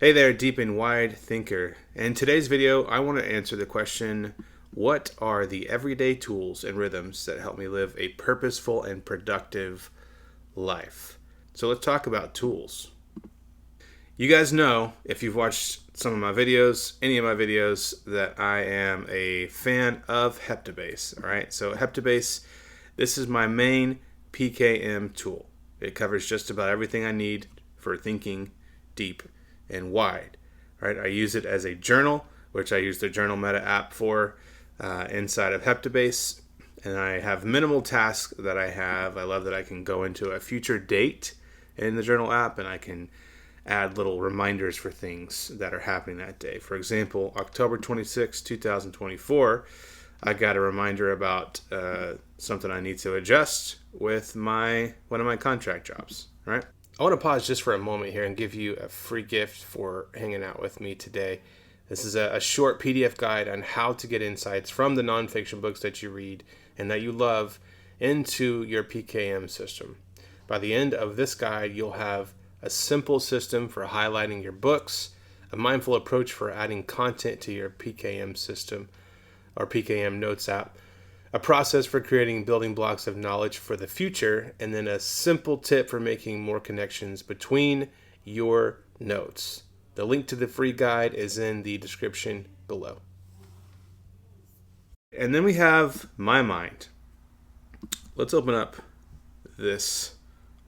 Hey there, deep and wide thinker. In today's video, I want to answer the question, what are the everyday tools and rhythms that help me live a purposeful and productive life? So let's talk about tools. You guys know, if you've watched some of my videos, any of my videos, that I am a fan of Heptabase. All right, so Heptabase, this is my main PKM tool. It covers just about everything I need for thinking deep and wide. Right, I use it as a journal, which I use the Journal Meta app for inside of Heptabase, and I have minimal tasks that I have. I love that I can go into a future date in the journal app, and I can add little reminders for things that are happening that day. For example, October 26, 2024, I got a reminder about something I need to adjust with one of my contract jobs. Right. I want to pause just for a moment here and give you a free gift for hanging out with me today. This is a short PDF guide on how to get insights from the nonfiction books that you read and that you love into your PKM system. By the end of this guide, you'll have a simple system for highlighting your books, a mindful approach for adding content to your PKM system or PKM Notes app, a process for creating building blocks of knowledge for the future, and then a simple tip for making more connections between your notes. The link to the free guide is in the description below. And then we have Mymind. Let's open up this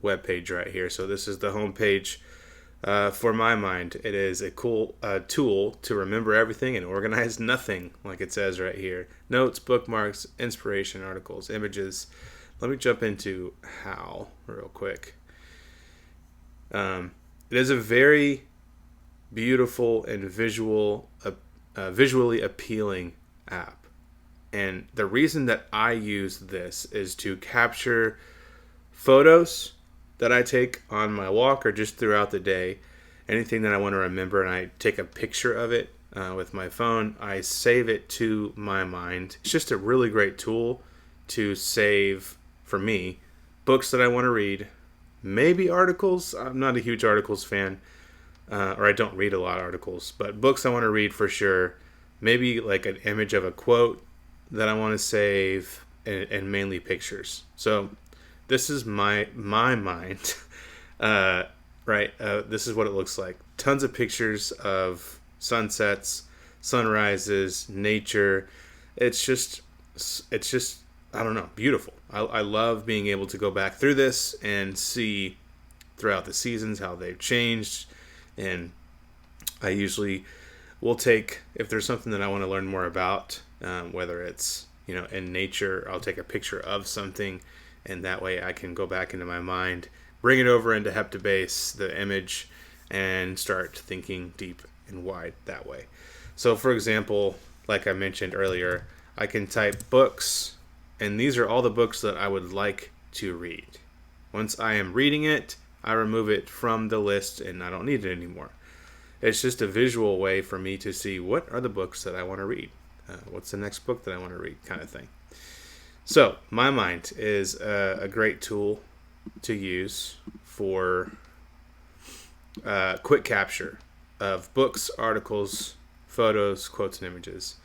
webpage right here. So this is the home page for Mymind. It is a cool tool to remember everything and organize nothing, like it says right here. Notes, bookmarks, inspiration, articles, images. Let me jump into how real quick. It is a very beautiful and visually appealing app. And the reason that I use this is to capture photos that I take on my walk or just throughout the day. Anything that I want to remember, and I take a picture of it with my phone. I save it to Mymind. It's just a really great tool to save, for me, books that I want to read, maybe articles. I'm not a huge articles fan, or I don't read a lot of articles, but books I want to read for sure. Maybe like an image of a quote that I want to save, and mainly pictures. So this is my mind, right? This is what it looks like. Tons of pictures of sunsets, sunrises, nature. It's just, I don't know, beautiful. I love being able to go back through this and see throughout the seasons how they've changed. And I usually will take, if there's something that I want to learn more about, whether it's, in nature, I'll take a picture of something, and that way I can go back into my mind, bring it over into Heptabase, the image, and start thinking deep and wide that way. So for example, like I mentioned earlier, I can type books, and these are all the books that I would like to read. Once I am reading it, I remove it from the list and I don't need it anymore. It's just a visual way for me to see what are the books that I want to read. What's the next book that I want to read, kind of thing. So, Mymind is a great tool to use for quick capture of books, articles, photos, quotes, and images.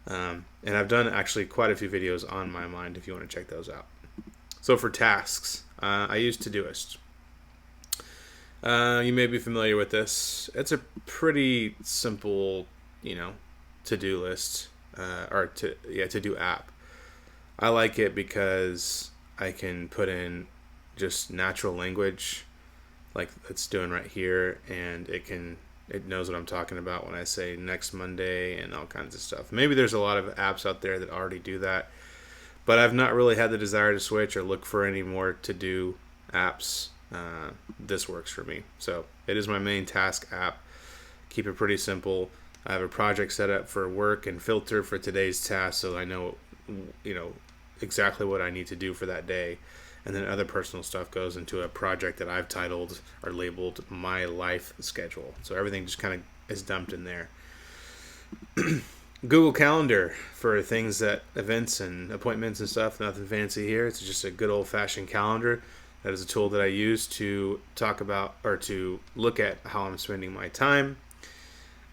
And I've done actually quite a few videos on Mymind if you want to check those out. So for tasks, I use Todoist. You may be familiar with this. It's a pretty simple, to-do list, to-do app. I like it because I can put in just natural language like it's doing right here, and it knows what I'm talking about when I say next Monday and all kinds of stuff. Maybe there's a lot of apps out there that already do that, but I've not really had the desire to switch or look for any more to-do apps. This works for me. So it is my main task app. Keep it pretty simple. I have a project set up for work and filter for today's task, so I know exactly what I need to do for that day. And then other personal stuff goes into a project that I've titled or labeled my life schedule. So everything just kind of is dumped in there. Google Calendar for things events and appointments and stuff. Nothing fancy here. It's just a good old-fashioned calendar. That is a tool that I use to talk about or to look at how I'm spending my time.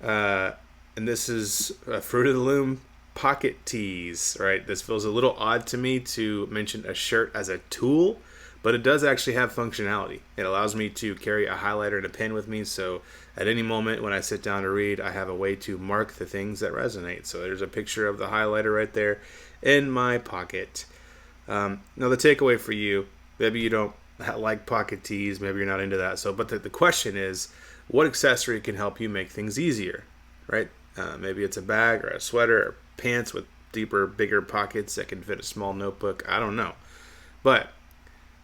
And this is Fruit of the Loom pocket tees, right? This feels a little odd to me to mention a shirt as a tool, but it does actually have functionality. It allows me to carry a highlighter and a pen with me, so at any moment when I sit down to read, I have a way to mark the things that resonate. So there's a picture of the highlighter right there in my pocket. Now the takeaway for you, maybe you don't like pocket tees, maybe you're not into that. So, but the question is, what accessory can help you make things easier, right? Maybe it's a bag or a sweater or pants with deeper, bigger pockets that can fit a small notebook. I don't know. But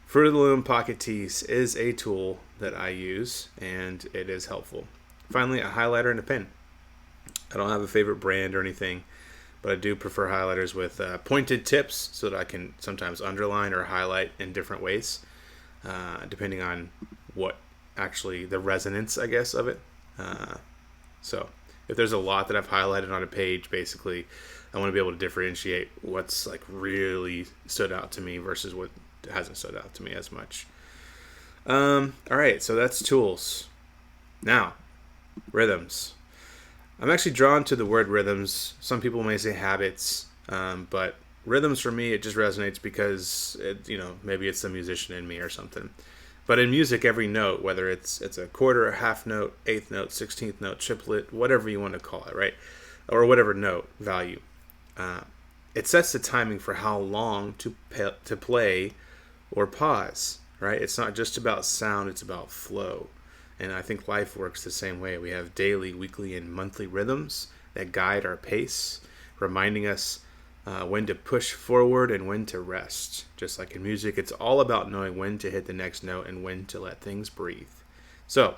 Fruit of the Loom pocket tees is a tool that I use, and it is helpful. Finally, a highlighter and a pen. I don't have a favorite brand or anything, but I do prefer highlighters with pointed tips so that I can sometimes underline or highlight in different ways, depending on what actually the resonance, I guess, of it. So if there's a lot that I've highlighted on a page, basically, I want to be able to differentiate what's like really stood out to me versus what hasn't stood out to me as much. All right, so that's tools. Now, rhythms. I'm actually drawn to the word rhythms. Some people may say habits, but rhythms for me, it just resonates because maybe it's the musician in me or something. But in music, every note, whether it's a quarter, a half note, eighth note, 16th note, triplet, whatever you want to call it, right? Or whatever note value, it sets the timing for how long to play or pause, right? It's not just about sound, it's about flow. And I think life works the same way. We have daily, weekly, and monthly rhythms that guide our pace, reminding us when to push forward and when to rest. Just like in music, it's all about knowing when to hit the next note and when to let things breathe. So,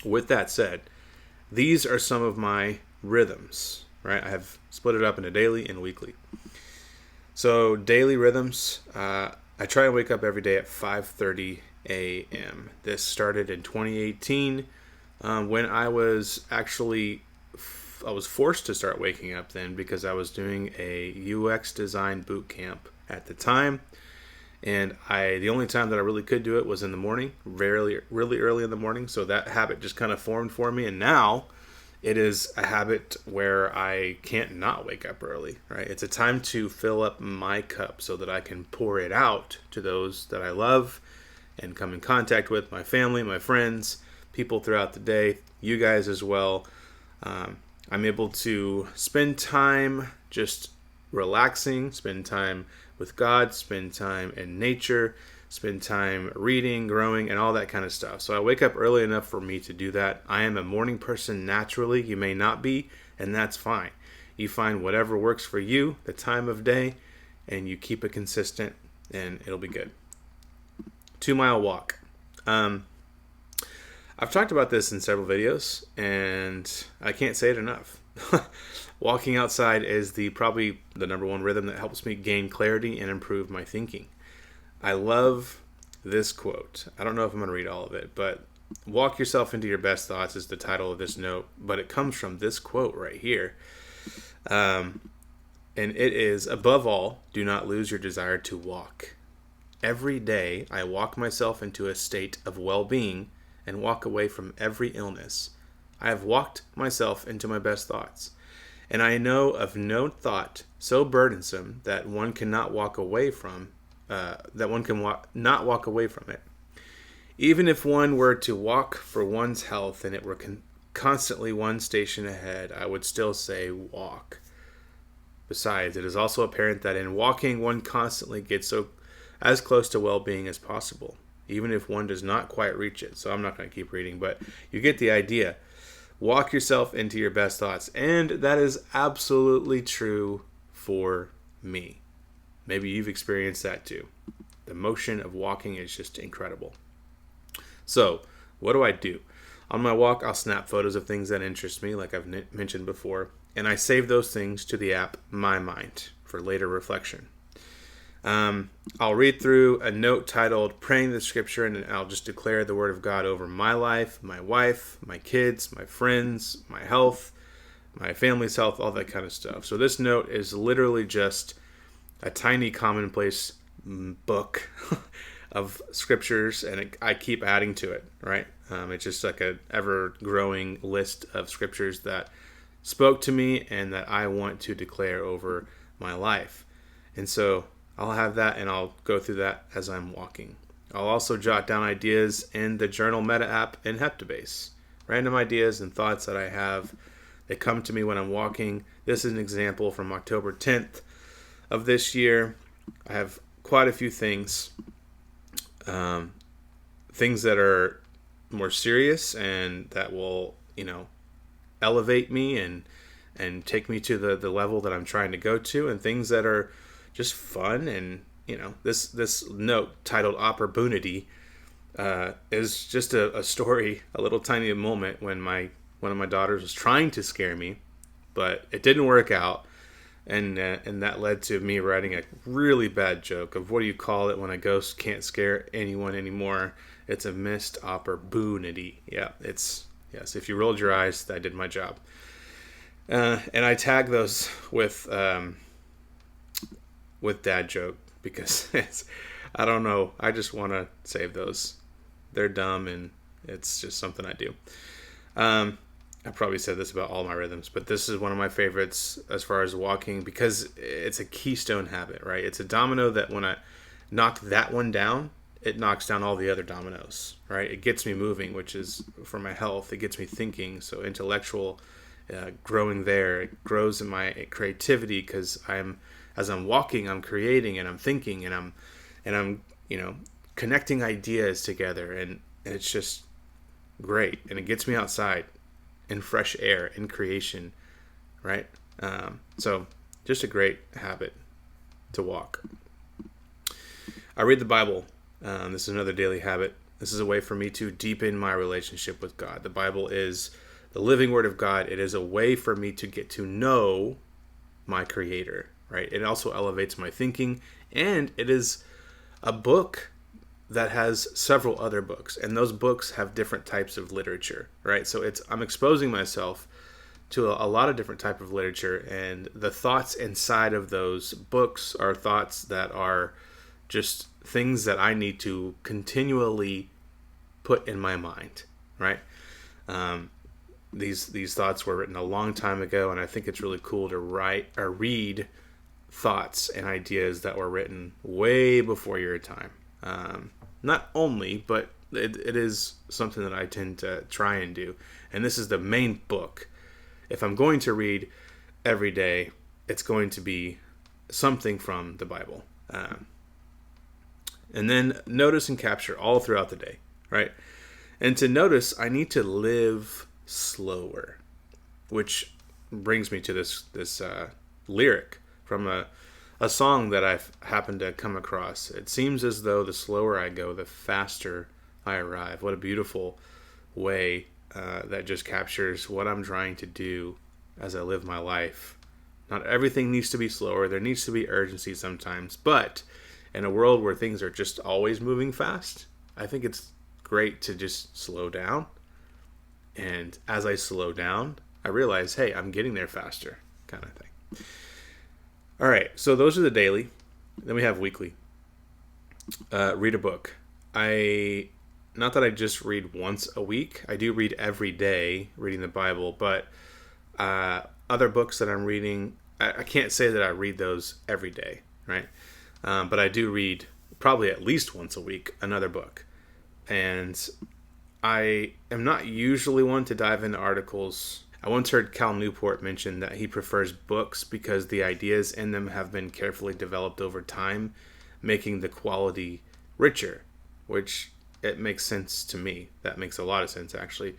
with that said, these are some of my rhythms, right? I have split it up into daily and weekly. So, daily rhythms, I try and wake up every day at 5:30 a.m. This started in 2018 when I was forced to start waking up then because I was doing a UX design boot camp at the time, and the only time that I really could do it was in the morning, really early in the morning. So that habit just kind of formed for me, and now it is a habit where I can't not wake up early, right? It's a time to fill up my cup so that I can pour it out to those that I love and come in contact with, my family, my friends, people throughout the day, you guys as well. I'm able to spend time just relaxing, spend time with God, spend time in nature, spend time reading, growing, and all that kind of stuff. So I wake up early enough for me to do that. I am a morning person naturally. You may not be, and that's fine. You find whatever works for you, the time of day, and you keep it consistent, and it'll be good. 2-mile walk. I've talked about this in several videos, and I can't say it enough. Walking outside is probably the number one rhythm that helps me gain clarity and improve my thinking. I love this quote. I don't know if I'm going to read all of it, but walk yourself into your best thoughts is the title of this note, but it comes from this quote right here. And it is, above all, do not lose your desire to walk. Every day I walk myself into a state of well-being and walk away from every illness. I have walked myself into my best thoughts, and I know of no thought so burdensome that one cannot walk away from. Not walk away from it. Even if one were to walk for one's health and it were constantly one station ahead, I would still say walk. Besides, it is also apparent that in walking, one constantly gets as close to well-being as possible, even if one does not quite reach it. So I'm not going to keep reading, but you get the idea. Walk yourself into your best thoughts. And that is absolutely true for me. Maybe you've experienced that too. The motion of walking is just incredible. So, what do? On my walk, I'll snap photos of things that interest me, like I've mentioned before, and I save those things to the app Mymind for later reflection. I'll read through a note titled Praying the Scripture, and I'll just declare the Word of God over my life, my wife, my kids, my friends, my health, my family's health, all that kind of stuff. So this note is literally just a tiny commonplace book of scriptures, and I keep adding to it, right? It's just like a ever-growing list of scriptures that spoke to me and that I want to declare over my life. And so I'll have that, and I'll go through that as I'm walking. I'll also jot down ideas in the Journal Meta app in Heptabase. Random ideas and thoughts that I have that come to me when I'm walking. This is an example from October 10th of this year. I have quite a few things. Things that are more serious and that will, elevate me and take me to the level that I'm trying to go to, and things that are just fun. And this note titled Opportunity is just a story, a little tiny moment when one of my daughters was trying to scare me, but it didn't work out, and that led to me writing a really bad joke of, what do you call it when a ghost can't scare anyone anymore? It's a missed opportunity. Yeah, yes. If you rolled your eyes, I did my job. And I tag those with dad joke because I don't know. I just want to save those. They're dumb, and it's just something I do. I probably said this about all my rhythms, but this is one of my favorites as far as walking because it's a keystone habit, right? It's a domino that when I knock that one down, it knocks down all the other dominoes, right? It gets me moving, which is for my health. It gets me thinking. So intellectual growing there. It grows in my creativity because as I'm walking, I'm creating and I'm thinking and I'm connecting ideas together, and it's just great. And it gets me outside in fresh air, in creation, right? So just a great habit to walk. I read the Bible. This is another daily habit. This is a way for me to deepen my relationship with God. The Bible is the living Word of God. It is a way for me to get to know my Creator, right? It also elevates my thinking, and it is a book that has several other books, and those books have different types of literature, right? So I'm exposing myself to a lot of different type of literature, and the thoughts inside of those books are thoughts that are just things that I need to continually put in my mind, right? These thoughts were written a long time ago, and I think it's really cool to write or read thoughts and ideas that were written way before your time. Not only, but it is something that I tend to try and do. And this is the main book. If I'm going to read every day, it's going to be something from the Bible. And then notice and capture all throughout the day, right? And to notice, I need to live slower, which brings me to this lyric from a song that I've happened to come across. It seems as though the slower I go, the faster I arrive. What a beautiful way that just captures what I'm trying to do as I live my life. Not everything needs to be slower. There needs to be urgency sometimes. But in a world where things are just always moving fast, I think it's great to just slow down. And as I slow down, I realize, hey, I'm getting there faster, kind of thing. All right, so those are the daily. Then we have weekly. Read a book. Not that I just read once a week. I do read every day, reading the Bible, but other books that I'm reading, I can't say that I read those every day, right? But I do read probably at least once a week another book. And I am not usually one to dive into articles. I once heard Cal Newport mention that he prefers books because the ideas in them have been carefully developed over time, making the quality richer, which it makes sense to me. That makes a lot of sense, actually.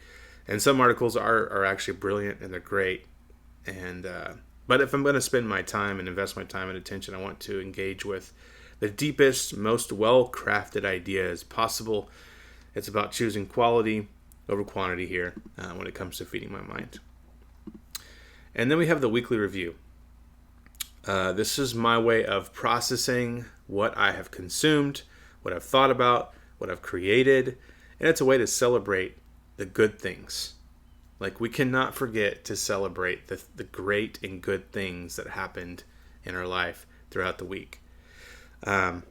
And some articles are actually brilliant and they're great. And but if I'm going to spend my time and invest my time and attention, I want to engage with the deepest, most well-crafted ideas possible. It's about choosing quality over quantity here when it comes to feeding my mind. And then we have the weekly review. This is my way of processing what I have consumed, what I've thought about, what I've created, and it's a way to celebrate the good things. Like, we cannot forget to celebrate the great and good things that happened in our life throughout the week. I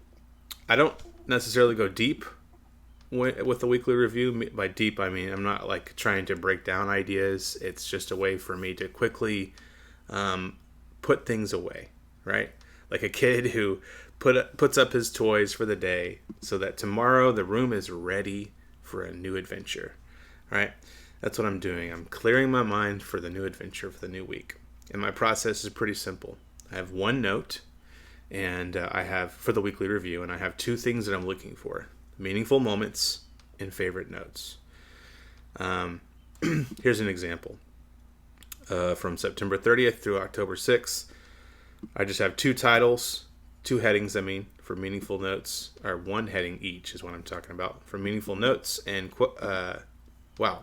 don't necessarily go deep with the weekly review. By deep, I mean I'm not like trying to break down ideas. It's just a way for me to quickly put things away, right? Like a kid who puts up his toys for the day so that tomorrow the room is ready for a new adventure, right? That's what I'm doing. I'm clearing my mind for the new adventure for the new week. And my process is pretty simple. I have one note, and I have for the weekly review, and I have two things that I'm looking for: meaningful moments and favorite notes. Here's an example. From September 30th through October 6th, I just have two headings, for meaningful notes, or one heading each is what I'm talking about, for meaningful notes and,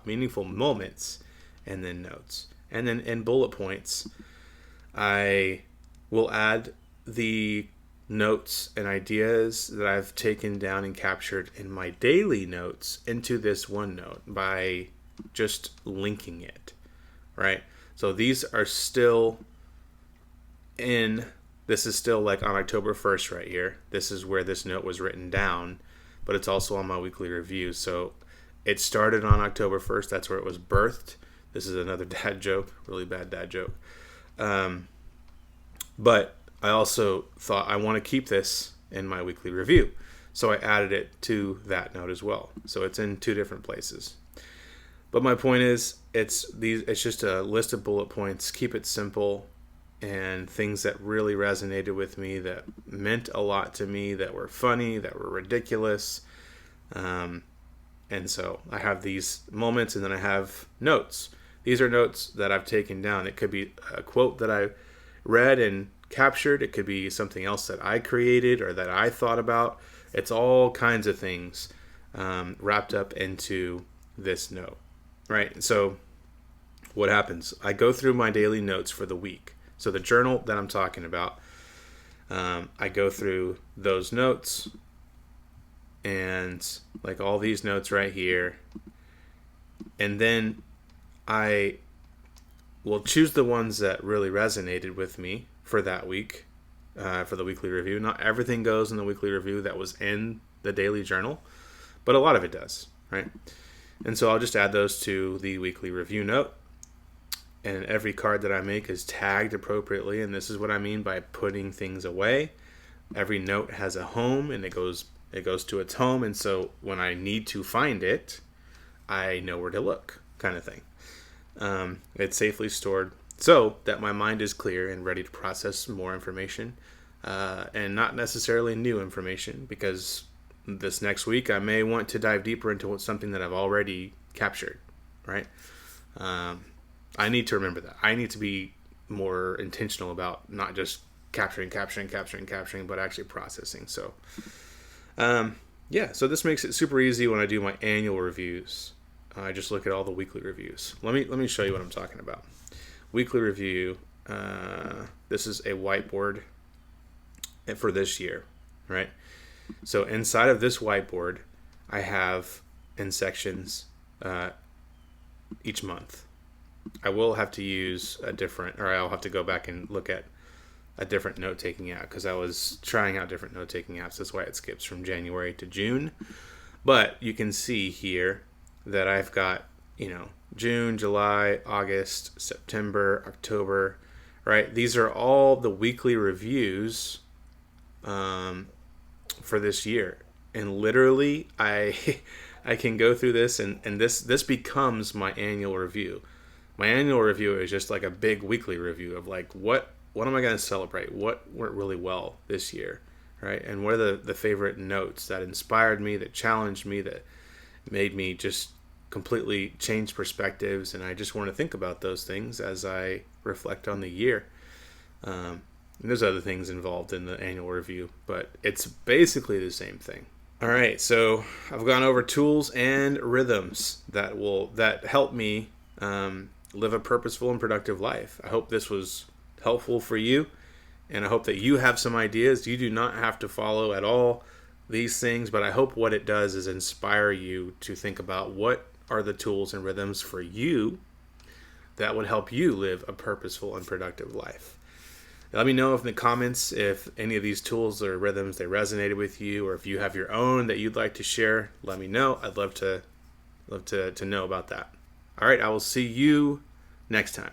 meaningful moments, and then notes. And then in bullet points, I will add the notes and ideas that I've taken down and captured in my daily notes into this one note by just linking it, right? So these are still this is still like on October 1st right here. This is where this note was written down, but it's also on my weekly review. So it started on October 1st. That's where it was birthed. This is another dad joke, really bad dad joke. But I also thought I want to keep this in my weekly review. So I added it to that note as well. So it's in two different places. But my point is, it's just a list of bullet points. Keep it simple, and things that really resonated with me, that meant a lot to me, that were funny, that were ridiculous. And so I have these moments, and then I have notes. These are notes that I've taken down. It could be a quote that I read and captured. It could be something else that I created or that I thought about. It's all kinds of things wrapped up into this note, right? So what happens? I go through my daily notes for the week. So the journal that I'm talking about, I go through those notes, and like all these notes right here, and then I will choose the ones that really resonated with me for that week, for the weekly review. Not everything goes in the weekly review that was in the daily journal, but a lot of it does, right? And so I'll just add those to the weekly review note. And every card that I make is tagged appropriately, and this is what I mean by putting things away. Every note has a home, and it goes to its home, and so when I need to find it, I know where to look, kind of thing. It's safely stored so that my mind is clear and ready to process more information, and not necessarily new information, because this next week I may want to dive deeper into something that I've already captured, right? I need to remember that. I need to be more intentional about not just capturing, but actually processing. So, so this makes it super easy when I do my annual reviews. I just look at all the weekly reviews. Let me show you what I'm talking about. Weekly review. This is a whiteboard for this year, right? So inside of this whiteboard, I have in sections each month. I will have to use I'll have to go back and look at a different note-taking app, because I was trying out different note-taking apps. That's why it skips from January to June. But you can see here that I've got, June, July, August, September, October, right? These are all the weekly reviews for this year. And literally, I can go through this, and this becomes my annual review. My annual review is just like a big weekly review of like, what am I going to celebrate? What went really well this year, right? And what are the favorite notes that inspired me, that challenged me, that made me just completely change perspectives. And I just want to think about those things as I reflect on the year. And there's other things involved in the annual review, but it's basically the same thing. All right, so I've gone over tools and rhythms that help me live a purposeful and productive life. I hope this was helpful for you, and I hope that you have some ideas. You do not have to follow at all these things, but I hope what it does is inspire you to think about what are the tools and rhythms for you that would help you live a purposeful and productive life. Let me know in the comments if any of these tools or rhythms they resonated with you, or if you have your own that you'd like to share. Let me know. I'd love to know about that. All right, I will see you next time.